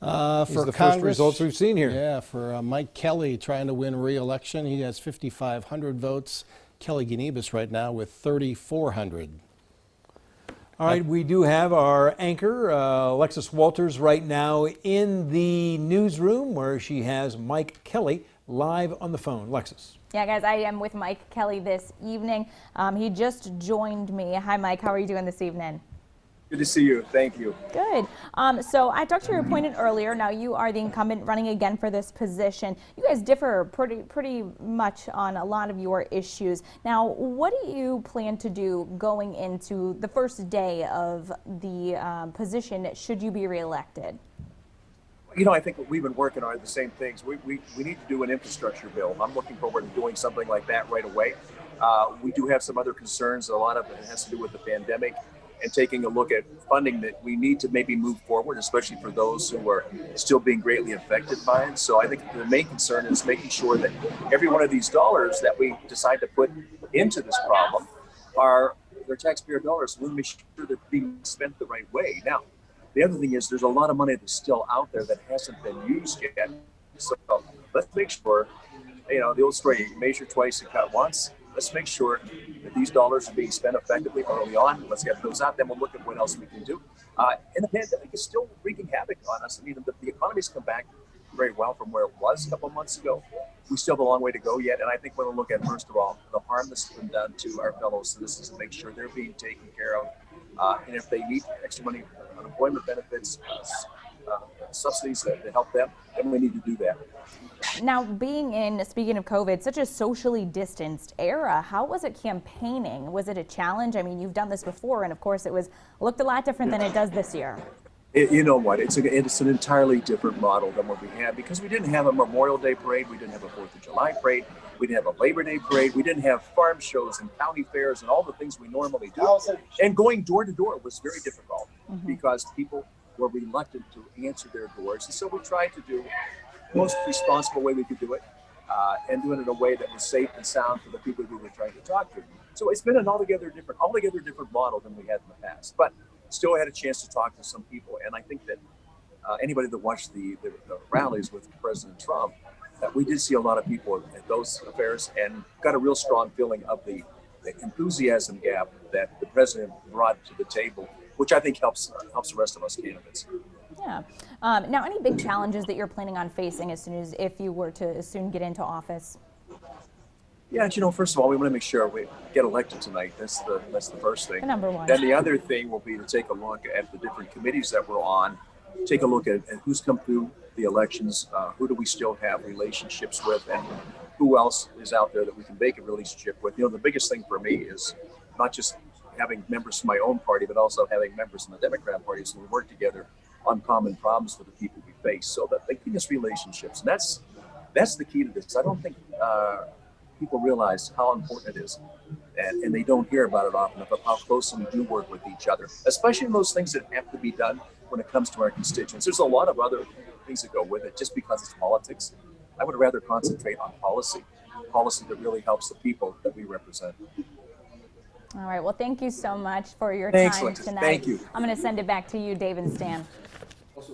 These are the first results we've seen here. Yeah, for Mike Kelly trying to win re-election. He has 5,500 votes. Kelly Ganebus right now with 3,400. All right, we do have our anchor, Alexis Walters, right now in the newsroom where she has Mike Kelly live on the phone. Alexis. Yeah, guys, I am with Mike Kelly this evening. He just joined me. Hi, Mike. How are you doing this evening? Good to see you. Thank you. Good. So I talked to your opponent earlier. Now you are the incumbent running again for this position. You guys differ pretty much on a lot of your issues. Now, what do you plan to do going into the first day of the position should you be reelected? You know, I think what we've been working on are the same things. We need to do an infrastructure bill. I'm looking forward to doing something like that right away. We do have some other concerns. A lot of it has to do with the pandemic and taking a look at funding that we need to maybe move forward, especially for those who are still being greatly affected by it. So I think the main concern is making sure that every one of these dollars that we decide to put into this problem are their taxpayer dollars. We want to make sure they're being spent the right way. Now, the other thing is there's a lot of money that's still out there that hasn't been used yet. So let's make sure, you know, the old story, measure twice and cut once. Let's make sure that these dollars are being spent effectively early on. Let's get those out. Then we'll look at what else we can do. And the pandemic is still wreaking havoc on us. I mean, the economy's come back very well from where it was a couple of months ago. We still have a long way to go yet. And I think we're going to look at, first of all, the harm that's been done to our fellow citizens and make sure they're being taken care of. And if they need extra money, unemployment benefits, subsidies to help them, then we need to do that. Now, speaking of COVID, such a socially distanced era, how was it campaigning? Was it a challenge? I mean, you've done this before, and of course, looked a lot different than it does this year. You know what? It's an entirely different model than what we had, because we didn't have a Memorial Day parade, we didn't have a 4th of July parade, we didn't have a Labor Day parade, we didn't have farm shows and county fairs and all the things we normally do. And going door to door was very difficult because people were reluctant to answer their doors. And so we tried to do the most responsible way we could do it, and do it in a way that was safe and sound for the people we were trying to talk to. So it's been an altogether different model than we had in the past. But still had a chance to talk to some people. And I think that anybody that watched the rallies with President Trump, that we did see a lot of people at those affairs and got a real strong feeling of the enthusiasm gap that the president brought to the table, which I think helps the rest of us candidates. Yeah. Now, any big challenges that you're planning on facing if you were to soon get into office? Yeah, you know, first of all, we want to make sure we get elected tonight. That's the first thing. Number one. Then the other thing will be to take a look at the different committees that we're on, take a look at who's come through the elections, who do we still have relationships with, and who else is out there that we can make a relationship with. You know, the biggest thing for me is not just having members from my own party, but also having members from the Democrat Party, so we work together on common problems for the people we face. So that they give us relationships, and that's the key to this. I don't think people realize how important it is, and they don't hear about it often, about how closely we do work with each other, especially in those things that have to be done when it comes to our constituents. There's a lot of other things that go with it just because it's politics. I would rather concentrate on policy that really helps the people that we represent. All right. Well, thank you so much for your time tonight. Thank you. I'm going to send it back to you, Dave and Stan.